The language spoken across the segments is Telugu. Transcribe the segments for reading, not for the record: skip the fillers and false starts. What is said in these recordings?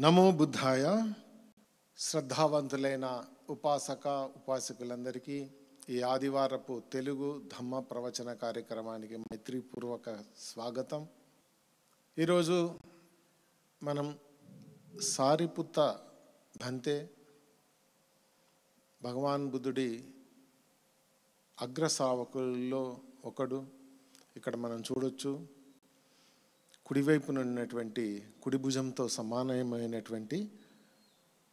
నమో బుద్ధాయ. శ్రద్ధావంతులైన ఉపాసక ఉపాసకులందరికీ ఈ ఆదివారపు తెలుగు ధమ్మ ప్రవచన కార్యక్రమానికి మైత్రీపూర్వక స్వాగతం. ఈరోజు మనం సారిపుత్త భంతే భగవాన్ బుద్ధుడి అగ్రసావకుల్లో ఒకడు. ఇక్కడ మనం చూడొచ్చు, కుడివైపున ఉన్నటువంటి కుడి భుజంతో సమానమైనటువంటి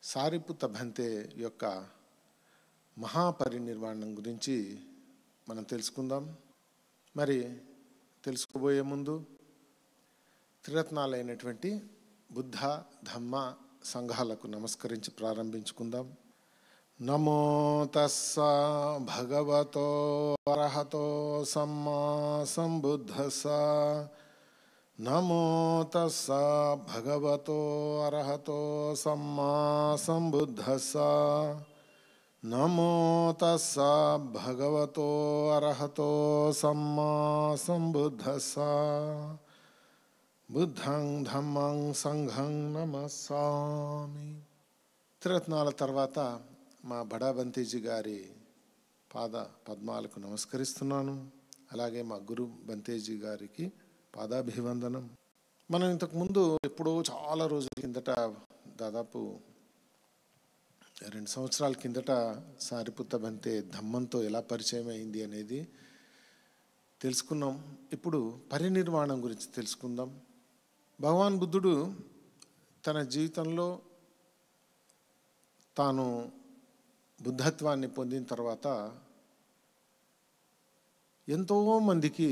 సారిపుత్త భంతే యొక్క మహాపరినిర్వాణం గురించి మనం తెలుసుకుందాం. మరి తెలుసుకోబోయే ముందు త్రిరత్నాలైనటువంటి బుద్ధ ధమ్మ సంఘాలకు నమస్కరించి ప్రారంభించుకుందాం. నమో తస్స భగవతో అర్హతో సమ్మా సంబుద్ధస్స. నమో తస్స భగవతో అర్హతో సమ్మా సంబుద్ధస్స. నమో తస్స భగవతో అర్హతో సమ్మా సంబుద్ధస్స. బుద్ధం ధమ్మం సంఘం నమస్సామి. త్రిరత్నాల తర్వాత మా బడా బంతేజీ గారి పాద పద్మాలకు నమస్కరిస్తున్నాను. అలాగే మా గురు బంతేజీ గారికి పాదాభివందనం. మనం ఇంతకుముందు ఎప్పుడో చాలా రోజుల కిందట, దాదాపు 2 సంవత్సరాల కిందట సారిపుత్త భంతే ధమ్మంతో ఎలా పరిచయం అయింది అనేది తెలుసుకున్నాం. ఇప్పుడు పరినిర్వాణం గురించి తెలుసుకుందాం. భగవాన్ బుద్ధుడు తన జీవితంలో తాను బుద్ధత్వాన్ని పొందిన తర్వాత ఎంతోమందికి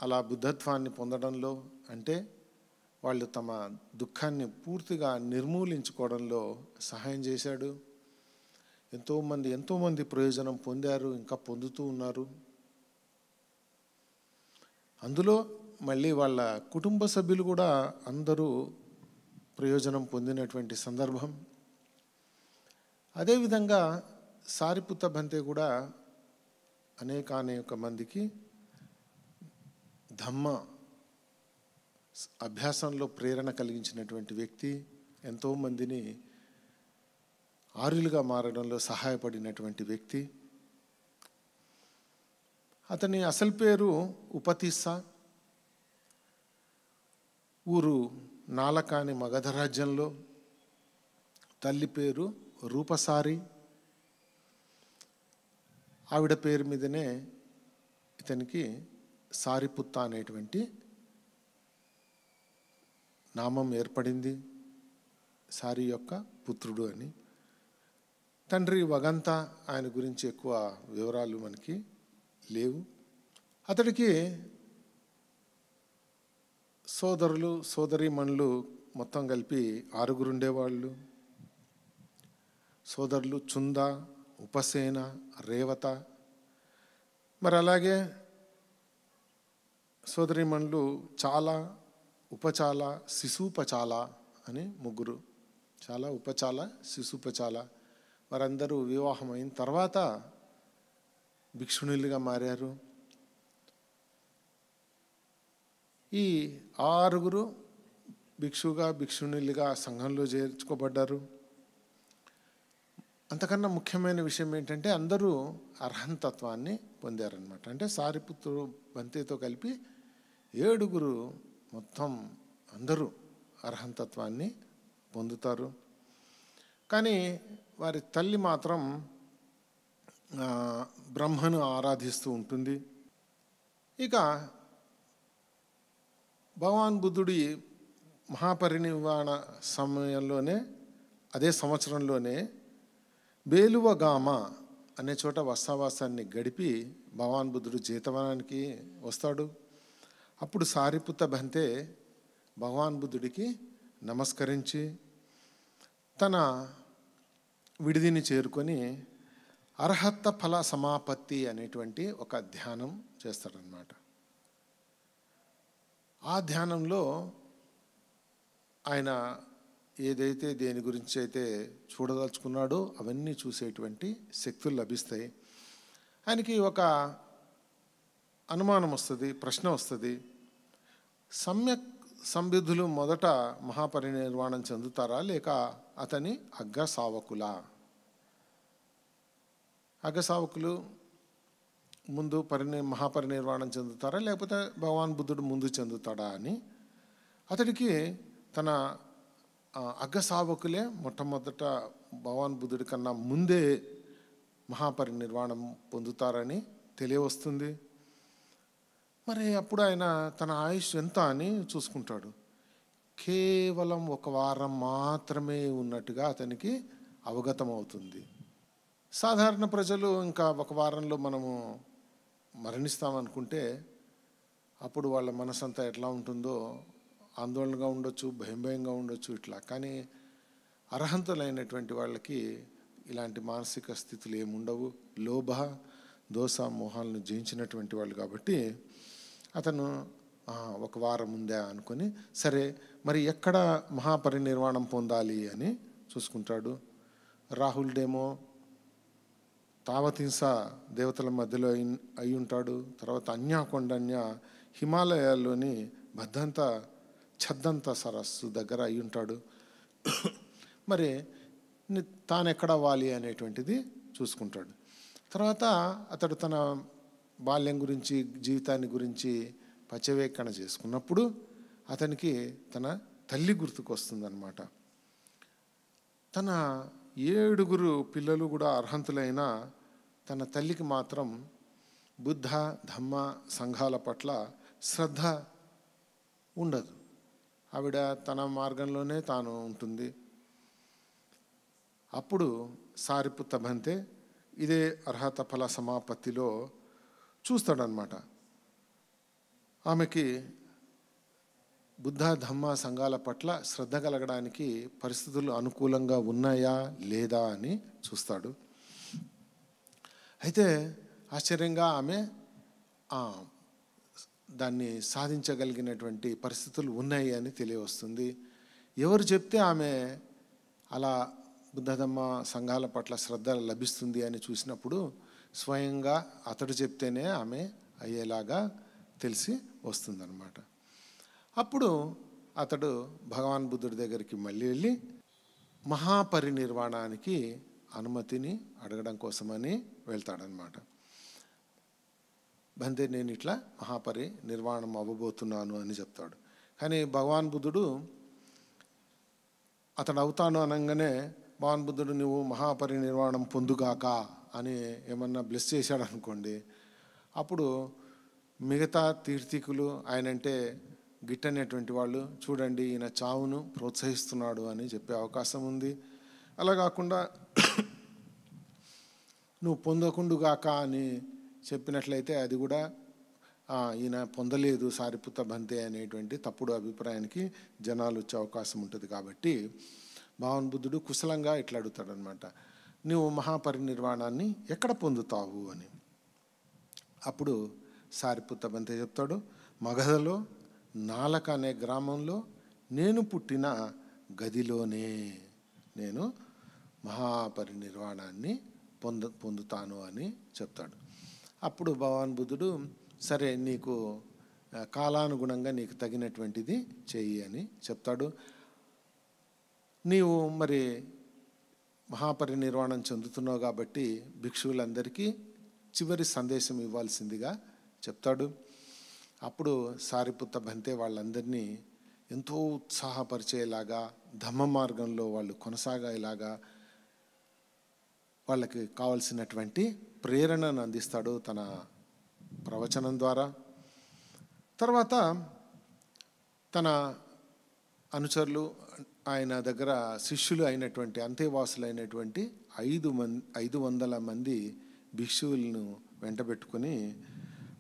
అలా బుద్ధత్వాన్ని పొందడంలో, అంటే వాళ్ళు తమ దుఃఖాన్ని పూర్తిగా నిర్మూలించుకోవడంలో సహాయం చేశాడు. ఎంతోమంది ప్రయోజనం పొందారు, ఇంకా పొందుతూ ఉన్నారు. అందులో మళ్ళీ వాళ్ళ కుటుంబ సభ్యులు కూడా అందరూ ప్రయోజనం పొందినటువంటి సందర్భం. అదేవిధంగా సారిపుత్త భంతే కూడా అనేక మందికి ధమ్మ అభ్యాసంలో ప్రేరణ కలిగించినటువంటి వ్యక్తి. ఎంతోమందిని ఆర్యులుగా మారడంలో సహాయపడినటువంటి వ్యక్తి. అతని అసలు పేరు ఉపతిస్స. ఊరు నాలకాని మగధ రాజ్యంలో. తల్లి పేరు రూపసారి. ఆవిడ పేరు మీదనే ఇతనికి సారిపుత్త అనేటువంటి నామం ఏర్పడింది, సారి యొక్క పుత్రుడు అని. తండ్రి వగంత, ఆయన గురించి ఎక్కువ వివరాలు మనకి లేవు. అతడికి సోదరులు సోదరీమణులు మొత్తం కలిపి 6 ఉండేవాళ్ళు. సోదరులు చుంద, ఉపసేన, రేవత. మరి అలాగే సోదరీమణులు చాలా, ఉపచాల, శిశూపచాల అని 3. చాలా, ఉపచాల, శిశూపచాల. వారందరూ వివాహం అయిన తర్వాత భిక్షుణులుగా మారారు. ఈ 6 భిక్షుణులుగా సంఘంలో చేర్చుకోబడ్డారు. అంతకన్నా ముఖ్యమైన విషయం ఏంటంటే అందరూ అర్హంతత్వాన్ని పొందారనమాట. అంటే సారిపుత్రుడు భంతేతో కలిపి 7 మొత్తం అందరూ అర్హంతత్వాన్ని పొందుతారు. కానీ వారి తల్లి మాత్రం బ్రహ్మను ఆరాధిస్తూ ఉంటుంది. ఇక భగవాన్ బుద్ధుడి మహాపరినిర్వాణ సమయంలోనే, అదే సంవత్సరంలోనే బేలువగామ అనే చోట వసావాసాన్ని గడిపి భగవాన్ బుద్ధుడు జేతవనానికి వస్తాడు. అప్పుడు సారిపుత్త భంతే భగవాన్ బుద్ధుడికి నమస్కరించి తన విడిదిని చేరుకొని అర్హత ఫల సమాపత్తి అనేటువంటి ఒక ధ్యానం చేస్తాడనమాట. ఆ ధ్యానంలో ఆయన ఏదైతే దేని గురించి అయితే చూడదలుచుకున్నాడో అవన్నీ చూసేటువంటి శక్తులు లభిస్తాయి. ఆయనకి ఒక అనుమానం వస్తుంది, ప్రశ్న వస్తుంది. సమ్యక్ సంబుద్ధులు మొదట మహాపరినిర్వాణం చెందుతారా లేక అతని అగ్గసావకులా? అగ్గసావకులు ముందు మహాపరినిర్వాణం చెందుతారా లేకపోతే భగవాన్ బుద్ధుడు ముందు చెందుతాడా అని. అతడికి తన అగ్గసావకులే మొట్టమొదట భగవాన్ బుద్ధుడి కన్నా ముందే మహాపరినిర్వాణం పొందుతారని తెలియవస్తుంది. మరి అప్పుడు ఆయన తన ఆయుష్ ఎంత అని చూసుకుంటాడు. కేవలం 1 వారం మాత్రమే ఉన్నట్టుగా అతనికి అవగతం అవుతుంది. సాధారణ ప్రజలు ఇంకా 1 వారంలో మనము మరణిస్తామనుకుంటే అప్పుడు వాళ్ళ మనసంతా ఎట్లా ఉంటుందో, ఆందోళనగా ఉండొచ్చు, భయంగా ఉండొచ్చు ఇట్లా. కానీ అర్హంతులైనటువంటి వాళ్ళకి ఇలాంటి మానసిక స్థితులు ఏముండవు. లోభ దోష మోహాలను జయించినటువంటి వాళ్ళు కాబట్టి అతను 1 వారం ముందే అనుకొని, సరే మరి ఎక్కడ మహాపరినిర్వాణం పొందాలి అని చూసుకుంటాడు. రాహుల్ డేమో తావతింస దేవతల మధ్యలో అయి ఉంటాడు. తర్వాత అన్యాకొండన్య హిమాలయాల్లోని ఛద్దంత సరస్సు దగ్గర అయి ఉంటాడు. మరి తాను ఎక్కడ అవ్వాలి అనేటువంటిది చూసుకుంటాడు. తర్వాత అతడు తన బాల్యం గురించి, జీవితాన్ని గురించి పర్యవేక్షణ చేసుకున్నప్పుడు అతనికి తన తల్లి గుర్తుకు వస్తుందన్నమాట. తన 7 పిల్లలు కూడా అర్హంతులైన తన తల్లికి మాత్రం బుద్ధ ధమ్మ సంఘాల పట్ల శ్రద్ధ ఉండదు. ఆవిడ తన మార్గంలోనే తాను ఉంటుంది. అప్పుడు సారిపుత్త భంతే ఇదే అర్హత ఫల సమాపత్తిలో చూస్తాడనమాట. ఆమెకి బుద్ధ ధమ్మ సంఘాల పట్ల శ్రద్ధ కలగడానికి పరిస్థితులు అనుకూలంగా ఉన్నాయా లేదా అని చూస్తాడు. అయితే ఆశ్చర్యంగా ఆమె దాన్ని సాధించగలిగినటువంటి పరిస్థితులు ఉన్నాయి అని తెలియవస్తుంది. ఎవరు చెప్తే ఆమె అలా బుద్ధధమ్మ సంఘాల పట్ల శ్రద్ధ లభిస్తుంది అని చూసినప్పుడు స్వయంగా అతడు చెప్తేనే ఆమె అయ్యేలాగా తెలిసి వస్తుందన్నమాట. అప్పుడు అతడు భగవాన్ బుద్ధుడి దగ్గరికి మళ్ళీ వెళ్ళి మహాపరినిర్వాణానికి అనుమతిని అడగడం కోసమని వెళ్తాడనమాట. బంతే నేను ఇట్లా మహాపరినిర్వాణం అవ్వబోతున్నాను అని చెప్తాడు. కానీ భగవాన్ బుద్ధుడు అతడు అవుతాను అనగానే భగవాన్ బుద్ధుడు నువ్వు మహాపరినిర్వాణం పొందుగాక అని ఏమన్నా బ్లెస్ చేశాడు అనుకోండి, అప్పుడు మిగతా తీర్థికులు ఆయనంటే గిట్టనేటువంటి వాళ్ళు చూడండి ఈయన చావును ప్రోత్సహిస్తున్నాడు అని చెప్పే అవకాశం ఉంది. అలా కాకుండా నువ్వు పొందకుండుగాక అని చెప్పినట్లయితే అది కూడా ఈయన పొందలేదు సారిపుత్త బంతే అనేటువంటి తప్పుడు అభిప్రాయానికి జనాలు వచ్చే అవకాశం ఉంటుంది. కాబట్టి భగవాన్ బుద్ధుడు కుశలంగా ఇట్లా అడుగుతాడనమాట, నువ్వు మహాపరినిర్వాణాన్ని ఎక్కడ పొందుతావు అని. అప్పుడు సారిపుత్త బంతే చెప్తాడు, మగధలో నాలక అనే గ్రామంలో నేను పుట్టిన గదిలోనే నేను మహాపరినిర్వాణాన్ని పొందుతాను అని చెప్తాడు. అప్పుడు భగవాన్ బుద్ధుడు సరే నీకు కాలానుగుణంగా నీకు తగినటువంటిది చెయ్యి అని చెప్తాడు. నీవు మరి మహాపరినిర్వాణం చెందుతున్నావు కాబట్టి భిక్షువులందరికీ చివరి సందేశం ఇవ్వాల్సిందిగా చెప్తాడు. అప్పుడు సారిపుత్త బంతే వాళ్ళందరినీ ఎంతో ఉత్సాహపరిచేలాగా ధమ్మ మార్గంలో వాళ్ళు కొనసాగేలాగా వాళ్ళకి కావలసినటువంటి ప్రేరణను అందిస్తాడు తన ప్రవచనం ద్వారా. తర్వాత తన అనుచరులు ఆయన దగ్గర శిష్యులు అయినటువంటి అంతేవాసులైనటువంటి 500 మంది భిక్షువులను వెంటబెట్టుకొని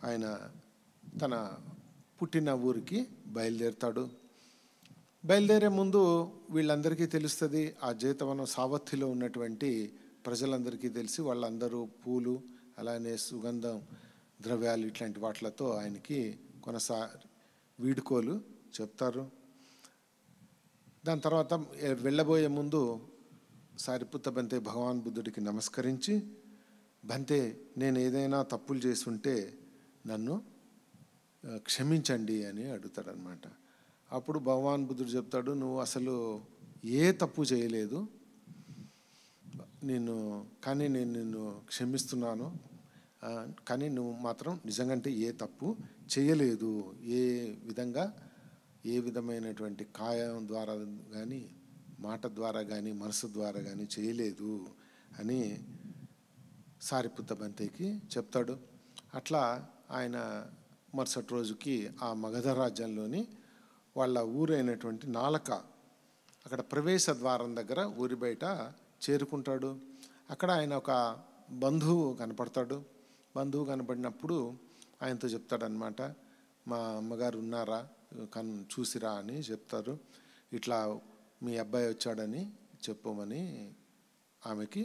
ఆయన తన పుట్టిన ఊరికి బయలుదేరుతాడు. బయలుదేరే ముందు వీళ్ళందరికీ తెలుస్తుంది, ఆ జేతవనం సావత్తిలో ఉన్నటువంటి ప్రజలందరికీ తెలిసి వాళ్ళందరూ పూలు అలానే సుగంధం ద్రవ్యాలు ఇట్లాంటి వాటిలతో ఆయనకి వీడుకోలు చెప్తారు. దాని తర్వాత వెళ్ళబోయే ముందు సారిపుత్త బంతే భగవాన్ బుద్ధుడికి నమస్కరించి, బంతే నేను ఏదైనా తప్పులు చేస్తుంటే నన్ను క్షమించండి అని అడుగుతాడనమాట. అప్పుడు భగవాన్ బుద్ధుడు చెప్తాడు, నువ్వు అసలు ఏ తప్పు చేయలేదు, నేను నిన్ను క్షమిస్తున్నాను, కానీ నువ్వు మాత్రం నిజంగా ఏ తప్పు చేయలేదు, ఏ విధమైనటువంటి కాయం ద్వారా కానీ, మాట ద్వారా కానీ, మనసు ద్వారా కానీ చేయలేదు అని సారిపుత్త బంతేకి చెప్తాడు. అట్లా ఆయన మరుసటి రోజుకి ఆ మగధ రాజ్యంలోని వాళ్ళ ఊరైనటువంటి నాలక, అక్కడ ప్రవేశ ద్వారం దగ్గర ఊరి బయట చేరుకుంటాడు. అక్కడ ఆయన ఒక బంధువు కనపడతాడు. బంధువు కనపడినప్పుడు ఆయనతో చెప్తాడనమాట, మా అమ్మగారు ఉన్నారా, చూసిరా అని చెప్తారు. ఇట్లా మీ అబ్బాయి వచ్చాడని చెప్పమని ఆమెకి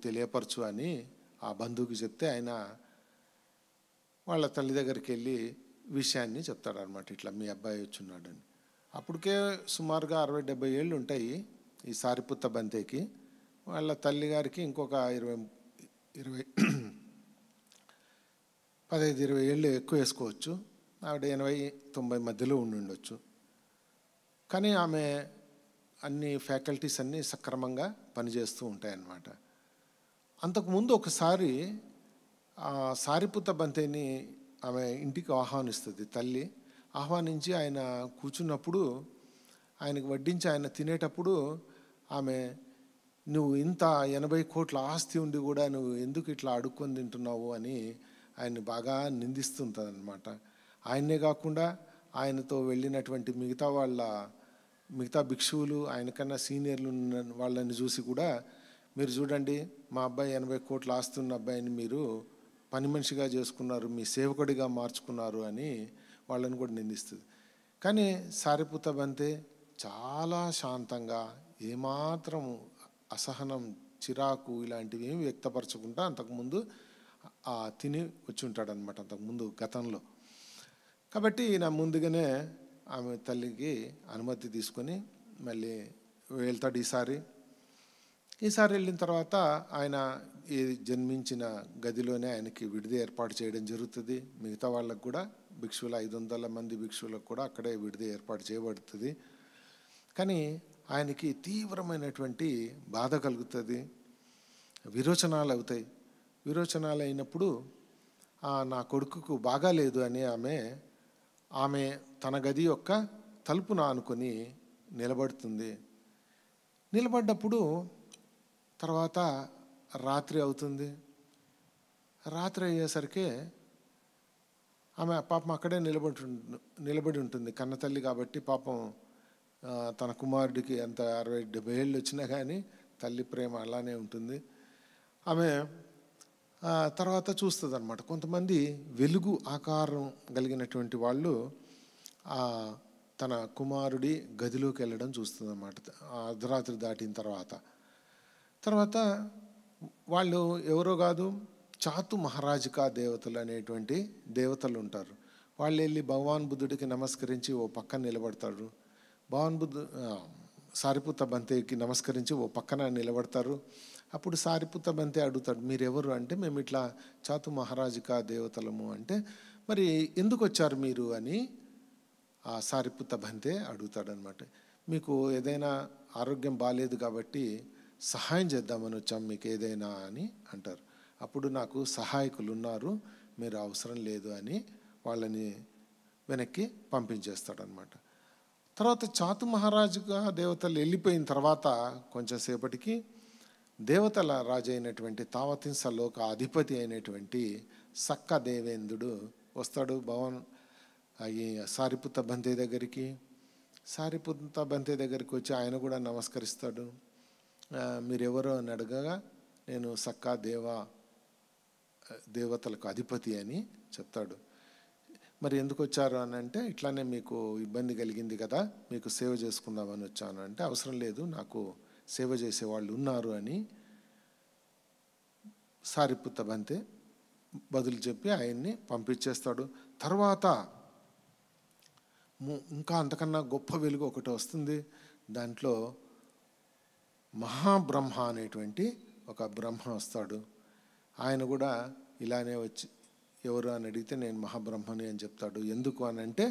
తెలియపరచు అని ఆ బంధువుకి చెప్తే ఆయన వాళ్ళ తల్లి దగ్గరికి వెళ్ళి విషయాన్ని చెప్తాడనమాట, ఇట్లా మీ అబ్బాయి వచ్చున్నాడని. అప్పటికే సుమారుగా 60-70 ఏళ్ళు ఉంటాయి ఈ సారిపుత్త బంతేకి. వాళ్ళ తల్లిగారికి ఇంకొక 15-20 ఏళ్ళు ఎక్కువ వేసుకోవచ్చు. ఆవిడ 80-90 మధ్యలో ఉండొచ్చు. కానీ ఆమె అన్ని ఫ్యాకల్టీస్ అన్నీ సక్రమంగా పనిచేస్తూ ఉంటాయన్నమాట. అంతకుముందు ఒకసారి సారిపుత్త బంతేని ఆమె ఇంటికి ఆహ్వానిస్తుంది తల్లి. ఆహ్వానించి ఆయన కూర్చున్నప్పుడు, ఆయనకు వడ్డించి ఆయన తినేటప్పుడు ఆమె, నువ్వు ఇంత 80 కోట్ల ఆస్తి ఉండి కూడా నువ్వు ఎందుకు ఇట్లా అడుక్కొని తింటున్నావు అని ఆయన్ని బాగా నిందిస్తుంటుంది అనమాట. ఆయన్నే కాకుండా ఆయనతో వెళ్ళినటువంటి మిగతా భిక్షువులు, ఆయనకన్నా సీనియర్లు ఉన్న వాళ్ళని చూసి కూడా, మీరు చూడండి మా అబ్బాయి 80 కోట్ల ఆస్తి ఉన్న అబ్బాయిని మీరు పని మనిషిగా చేసుకున్నారు, మీ సేవకుడిగా మార్చుకున్నారు అని వాళ్ళని కూడా నిందిస్తుంది. కానీ సారిపుత్త బంతే చాలా శాంతంగా, ఏమాత్రం అసహనం, చిరాకు ఇలాంటివి ఏమి వ్యక్తపరచకుండా అంతకుముందు తిని వచ్చి ఉంటాడనమాట అంతకుముందు గతంలో. కాబట్టి నా ముందుగానే ఆమె తల్లికి అనుమతి తీసుకొని మళ్ళీ వెళ్తాడు. ఈసారి వెళ్ళిన తర్వాత ఆయన జన్మించిన గదిలోనే ఆయనకి విడిది ఏర్పాటు చేయడం జరుగుతుంది. మిగతా వాళ్ళకు కూడా భిక్షువులు 500 మంది భిక్షువులకు కూడా అక్కడే విడిది ఏర్పాటు చేయబడుతుంది. కానీ ఆయనకి తీవ్రమైనటువంటి బాధ కలుగుతుంది, విరోచనాలు అవుతాయి. విరోచనాలు అయినప్పుడు నా కొడుకుకు బాగాలేదు అని ఆమె తన గది యొక్క తలుపున ఆనుకొని నిలబడుతుంది. నిలబడ్డప్పుడు తర్వాత రాత్రి అవుతుంది. రాత్రి అయ్యేసరికి ఆమె పాపం అక్కడే నిలబడి ఉంటుంది. కన్నతల్లి కాబట్టి పాపం తన కుమారుడికి అంత 60-70 ఏళ్ళు వచ్చినా కానీ తల్లి ప్రేమ అలానే ఉంటుంది. ఆమె తర్వాత చూస్తుంది అనమాట. కొంతమంది వెలుగు ఆకారం కలిగినటువంటి వాళ్ళు తన కుమారుడి గదిలోకి వెళ్ళడం చూస్తుంది అన్నమాట అర్ధరాత్రి దాటిన తర్వాత వాళ్ళు ఎవరో కాదు, చాతు మహారాజికా దేవతలు అనేటువంటి దేవతలు ఉంటారు. వాళ్ళు వెళ్ళి భగవాన్ బుద్ధుడికి నమస్కరించి ఓ పక్కన నిలబడతారు. సారిపుత్త బంతేకి నమస్కరించి ఓ పక్కన నిలబడతారు. అప్పుడు సారిపుత్త బంతే అడుగుతాడు, మీరెవరు అంటే, మేము ఇట్లా చాతు మహారాజికా దేవతలము అంటే, మరి ఎందుకు వచ్చారు మీరు అని ఆ సారిపుత్త బంతే అడుగుతాడనమాట. మీకు ఏదైనా ఆరోగ్యం బాగాలేదు కాబట్టి సహాయం చేద్దామని వచ్చాం మీకు ఏదైనా అని అంటారు. అప్పుడు నాకు సహాయకులు ఉన్నారు, మీరు అవసరం లేదు అని వాళ్ళని వెనక్కి పంపించేస్తాడనమాట. తర్వాత చాతు మహారాజుగా దేవతలు వెళ్ళిపోయిన తర్వాత కొంచెంసేపటికి దేవతల రాజు అయినటువంటి తావతింస లోక అధిపతి అయినటువంటి సక్క దేవేంద్రుడు వస్తాడు ఈ సారిపుత్త బంతే దగ్గరికి. సారిపుత్త బంతే దగ్గరికి వచ్చి ఆయన కూడా నమస్కరిస్తాడు. మీరెవరో అని అడగగా, నేను సక్కా దేవతలకు అధిపతి అని చెప్తాడు. మరి ఎందుకు వచ్చారు అని అంటే, ఇట్లానే మీకు ఇబ్బంది కలిగింది కదా, మీకు సేవ చేసుకుందామని వచ్చాను అంటే, అవసరం లేదు, నాకు సేవ చేసేవాళ్ళు ఉన్నారు అని సారిపుత్త బంతే బదులు చెప్పి ఆయన్ని పంపించేస్తాడు. తర్వాత ఇంకా అంతకన్నా గొప్ప వెలుగు ఒకటి వస్తుంది. దాంట్లో మహాబ్రహ్మ అనేటువంటి ఒక బ్రహ్మ వస్తాడు. ఆయన కూడా ఇలానే వచ్చి ఎవరు అని అడిగితే నేను మహాబ్రహ్మని అని చెప్తాడు. ఎందుకు అని అంటే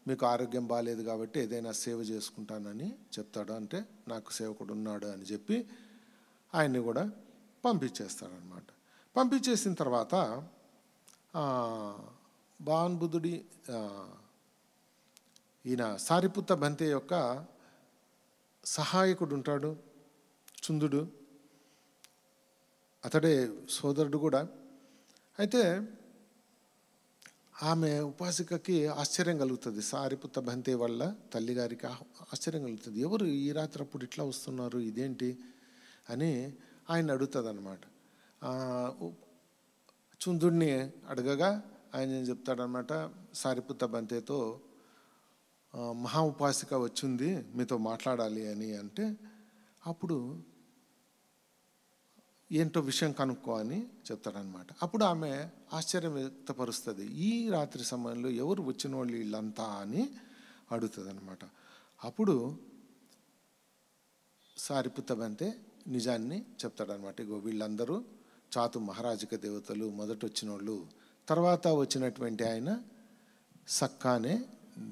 మీకు ఆరోగ్యం బాగాలేదు కాబట్టి ఏదైనా సేవ చేసుకుంటానని చెప్తాడు. అంటే నాకు సేవకుడు ఉన్నాడు అని చెప్పి ఆయన్ని కూడా పంపించేస్తాడనమాట. పంపించేసిన తర్వాత భగవాన్ బుద్ధుడి ఈయన సారిపుత్త బంతే యొక్క సహాయకుడు ఉంటాడు చుందుడు, అతడే సోదరుడు కూడా. అయితే ఆమె ఉపాసికకి ఆశ్చర్యం కలుగుతుంది. సారిపుత్త బంతే వల్ల తల్లిగారికి ఆశ్చర్యం కలుగుతుంది. ఎవరు ఈ రాత్రి అప్పుడు ఇట్లా వస్తున్నారు, ఇదేంటి అని ఆయన అడుగుతుంది అనమాట. చుందుడిని అడగగా ఆయన ఏం చెప్తాడనమాట, సారిపుత్త బంతేతో మహా ఉపాసిక వచ్చింది మీతో మాట్లాడాలి అని అంటే, అప్పుడు ఏంటో విషయం కనుక్కో అని చెప్తాడనమాట. అప్పుడు ఆమె ఆశ్చర్యం వ్యక్తపరుస్తుంది. ఈ రాత్రి సమయంలో ఎవరు వచ్చిన వాళ్ళు వీళ్ళంతా అని అడుగుతుంది అనమాట. అప్పుడు సారిపుత్త బంతే నిజాన్ని చెప్తాడనమాట. ఇగో వీళ్ళందరూ చాతు మహారాజక దేవతలు, మొదట వచ్చిన వాళ్ళు, తర్వాత వచ్చినటువంటి ఆయన సక్కానే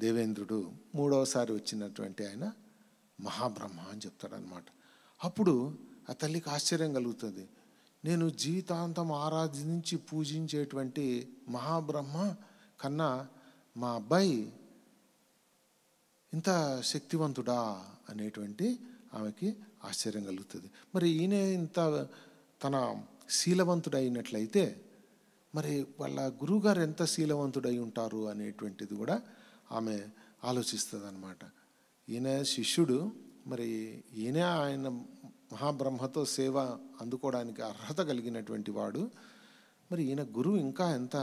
దేవేంద్రుడు, మూడవసారి వచ్చినటువంటి ఆయన మహాబ్రహ్మ అని చెప్తాడనమాట. అప్పుడు ఆ తల్లికి ఆశ్చర్యం కలుగుతుంది. నేను జీవితాంతం ఆరాధించి పూజించేటువంటి మహాబ్రహ్మ కన్నా మా అబ్బాయి ఇంత శక్తివంతుడా అనేటువంటి ఆమెకి ఆశ్చర్యం కలుగుతుంది. మరి ఈయన ఇంత తన శీలవంతుడైనట్లయితే మరి వాళ్ళ గురువుగారు ఎంత శీలవంతుడై ఉంటారు అనేటువంటిది కూడా ఆమె ఆలోచిస్తుంది అనమాట. ఈయన శిష్యుడు, మరి ఈయన ఆయన మహాబ్రహ్మతో సేవ అందుకోవడానికి అర్హత కలిగినటువంటి వాడు, మరి ఈయన గురువు ఇంకా ఎంత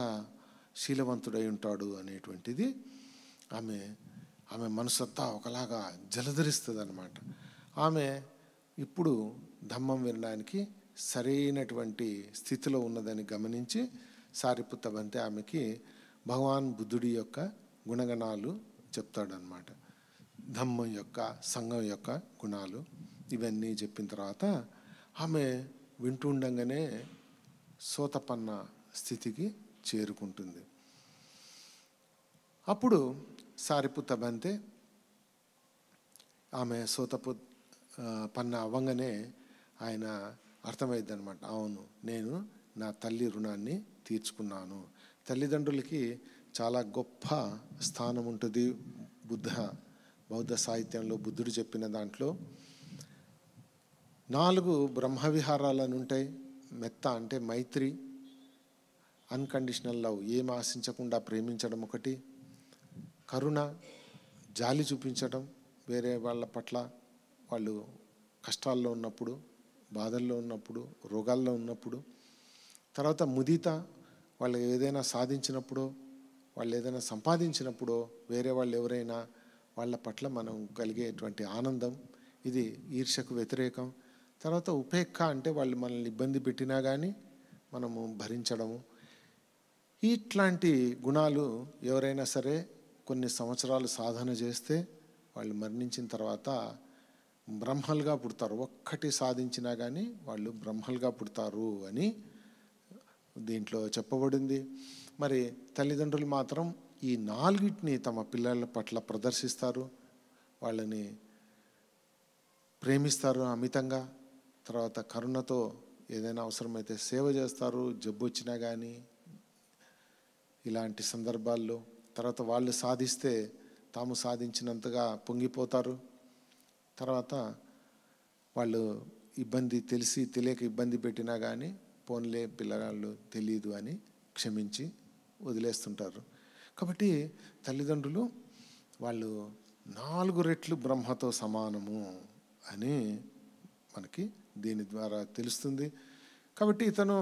శీలవంతుడై ఉంటాడు అనేటువంటిది ఆమె మనసంతా ఒకలాగా జలధరిస్తుంది అనమాట. ఆమె ఇప్పుడు ధమ్మం వినడానికి సరైనటువంటి స్థితిలో ఉన్నదని గమనించి సారిపుత్త బంతే ఆమెకి భగవాన్ బుద్ధుడి యొక్క గుణగణాలు చెప్తాడనమాట. ధమ్మం యొక్క, సంఘం యొక్క గుణాలు ఇవన్నీ చెప్పిన తర్వాత ఆమె వింటుండగానే సోతపన్న స్థితికి చేరుకుంటుంది. అప్పుడు సారిపుత్త బంతే ఆమె పన్న అవ్వంగానే ఆయన అర్థమైంది అనమాట. అవును, నేను నా తల్లి రుణాన్ని తీర్చుకున్నాను. తల్లిదండ్రులకి చాలా గొప్ప స్థానం ఉంటుంది. బౌద్ధ సాహిత్యంలో బుద్ధుడు చెప్పిన దాంట్లో 4 బ్రహ్మవిహారాలను ఉంటాయి. మెత్త అంటే మైత్రి, అన్కండిషనల్ లవ్, ఏం ఆశించకుండా ప్రేమించడం ఒకటి. కరుణ, జాలి చూపించడం వేరే వాళ్ళ పట్ల, వాళ్ళు కష్టాల్లో ఉన్నప్పుడు, బాధల్లో ఉన్నప్పుడు, రోగాల్లో ఉన్నప్పుడు. తర్వాత ముదిత, వాళ్ళు ఏదైనా సాధించినప్పుడు, వాళ్ళు ఏదైనా సంపాదించినప్పుడు, వేరే వాళ్ళు ఎవరైనా వాళ్ళ పట్ల మనం కలిగేటువంటి ఆనందం, ఇది ఈర్ష్యకు వ్యతిరేకం. తర్వాత ఉపేక్ష అంటే వాళ్ళు మనల్ని ఇబ్బంది పెట్టినా కానీ మనము భరించడము. ఇట్లాంటి గుణాలు ఎవరైనా సరే కొన్ని సంవత్సరాలు సాధన చేస్తే వాళ్ళు మరణించిన తర్వాత బ్రహ్మలుగా పుడతారు. ఒక్కటి సాధించినా కానీ వాళ్ళు బ్రహ్మలుగా పుడతారు అని దీంట్లో చెప్పబడింది. మరి తల్లిదండ్రులు మాత్రం ఈ 4 తమ పిల్లల పట్ల ప్రదర్శిస్తారు. వాళ్ళని ప్రేమిస్తారు అమితంగా. తర్వాత కరుణతో ఏదైనా అవసరమైతే సేవ చేస్తారు, జబ్బు వచ్చినా కానీ ఇలాంటి సందర్భాల్లో. తర్వాత వాళ్ళు సాధిస్తే తాము సాధించినంతగా పొంగిపోతారు. తర్వాత వాళ్ళు తెలియక ఇబ్బంది పెట్టినా కానీ పోన్లే పిల్లగాళ్ళు తెలియదు అని క్షమించి వదిలేస్తుంటారు. కాబట్టి తల్లిదండ్రులు వాళ్ళు 4 రెట్లు బ్రహ్మతో సమానము అని మనకి దీని ద్వారా తెలుస్తుంది. కాబట్టి ఇతను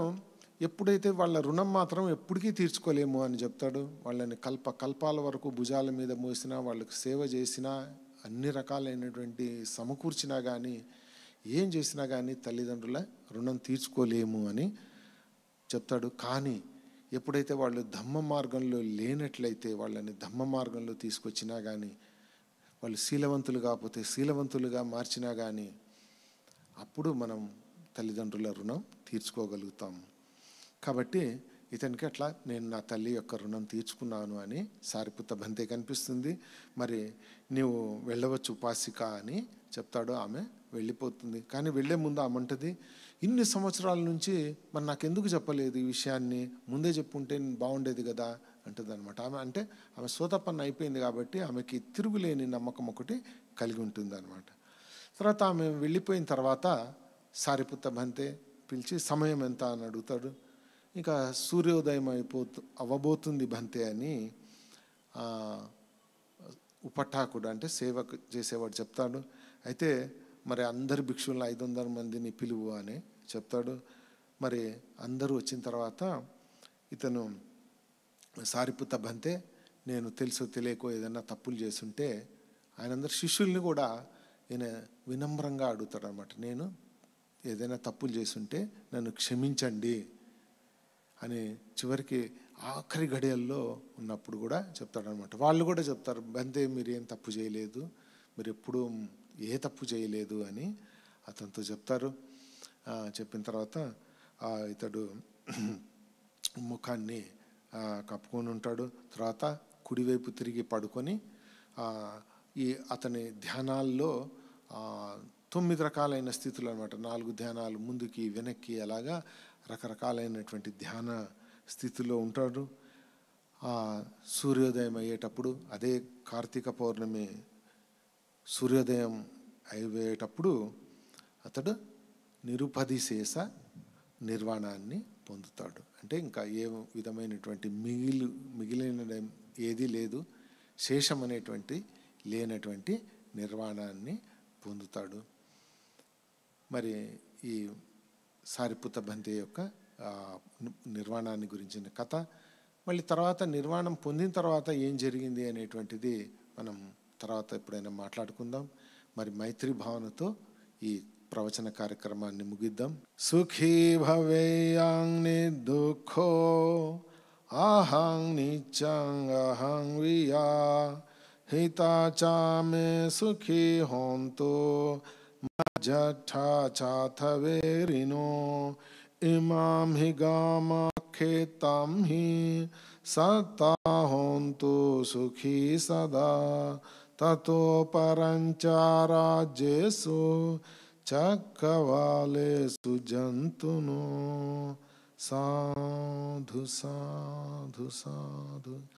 ఎప్పుడైతే వాళ్ళ రుణం మాత్రం ఎప్పటికీ తీర్చుకోలేము అని చెప్తాడు. వాళ్ళని కల్పాల వరకు భుజాల మీద మోసినా, వాళ్ళకి సేవ చేసినా, అన్ని రకాలైనటువంటి సమకూర్చినా కానీ, ఏం చేసినా కానీ తల్లిదండ్రుల రుణం తీర్చుకోలేము అని చెప్తాడు. కానీ ఎప్పుడైతే వాళ్ళు ధమ్మ మార్గంలో లేనట్లయితే, వాళ్ళని ధమ్మ మార్గంలో తీసుకొచ్చినా కానీ, వాళ్ళు శీలవంతులు కాకపోతే శీలవంతులుగా మార్చినా కానీ అప్పుడు మనం తల్లిదండ్రుల రుణం తీర్చుకోగలుగుతాము. కాబట్టి ఇతనికి అట్లా నేను నా తల్లి యొక్క రుణం తీర్చుకున్నాను అని సారిపుత్త బంతే కనిపిస్తుంది. మరి నీవు వెళ్ళవచ్చు ఉపాసిక అని చెప్తాడు. ఆమె వెళ్ళిపోతుంది. కానీ వెళ్ళే ముందు ఆమె అంటది, ఇన్ని సంవత్సరాల నుంచి మరి నాకెందుకు చెప్పలేదు ఈ విషయాన్ని, ముందే చెప్పుంటే బాగుండేది కదా అంటుంది అనమాట. ఆమె అంటే ఆమె సోతపన్న అయిపోయింది కాబట్టి ఆమెకి తిరుగులేని నమ్మకం ఒకటి కలిగి ఉంటుంది అనమాట. తర్వాత ఆమె వెళ్ళిపోయిన తర్వాత సారిపుత్త బంతే పిలిచి సమయం ఎంత అని అడుగుతాడు. ఇంకా సూర్యోదయం అవ్వబోతుంది బంతే అని ఉపఠాకుడు అంటే సేవకు చేసేవాడు చెప్తాడు. అయితే మరి అందరి భిక్షులను 500 మందిని పిలువు అని చెప్తాడు. మరి అందరూ వచ్చిన తర్వాత ఇతను సారిపుత్త బంతే నేను తెలుసో తెలియకో ఏదైనా తప్పులు చేస్తుంటే ఆయనందరు శిష్యుల్ని కూడా ఈయన వినమ్రంగా అడుగుతాడు అనమాట. నేను ఏదైనా తప్పులు చేస్తుంటే నన్ను క్షమించండి అని చివరికి ఆఖరి గడియల్లో ఉన్నప్పుడు కూడా చెప్తాడనమాట. వాళ్ళు కూడా చెప్తారు, బంతే మీరు ఏం తప్పు చేయలేదు, మీరు ఎప్పుడు ఏ తప్పు చేయలేదు అని అతనితో చెప్తారు. చెప్పిన తర్వాత ఇతడు ముఖాన్ని కప్పుకొని ఉంటాడు. తర్వాత కుడివైపు తిరిగి పడుకొని అతని ధ్యానాల్లో 9 రకాలైన స్థితులు అనమాట. 4 ధ్యానాలు ముందుకి వెనక్కి అలాగా రకరకాలైనటువంటి ధ్యాన స్థితిలో ఉంటాడు. సూర్యోదయం అయ్యేటప్పుడు అదే కార్తీక పౌర్ణమి సూర్యోదయం అయ్యేటప్పుడు అతడు నిరుపధిశేష నిర్వాణాన్ని పొందుతాడు. అంటే ఇంకా ఏ విధమైనటువంటి మిగిలిన ఏదీ లేదు, శేషం అనేటువంటి లేనటువంటి నిర్వాణాన్ని పొందుతాడు. మరి ఈ సారిపుత్త బంతే యొక్క నిర్వాణాన్ని గురించిన కథ, మళ్ళీ తర్వాత నిర్వాణం పొందిన తర్వాత ఏం జరిగింది అనేటువంటిది మనం తర్వాత ఎప్పుడైనా మాట్లాడుకుందాం. మరి మైత్రి భావనతో ఈ ప్రవచన కార్యక్రమాన్ని ముగిద్దాం. సుఖీ భవేయాం నిర్దుఃఖో అహం నిత్యం అహం వియా హితా చ మే సుఖీ హోంతో మజ్జఠా చాథవేరినో ఇమాం హి గామాఖ్యేతాం హి సత్తా హోంతు సుఖీ సదా తతో పరంచ రాజ్యేషు చక్రవాలేషు జంతునో. సాధు సాధు సాధు.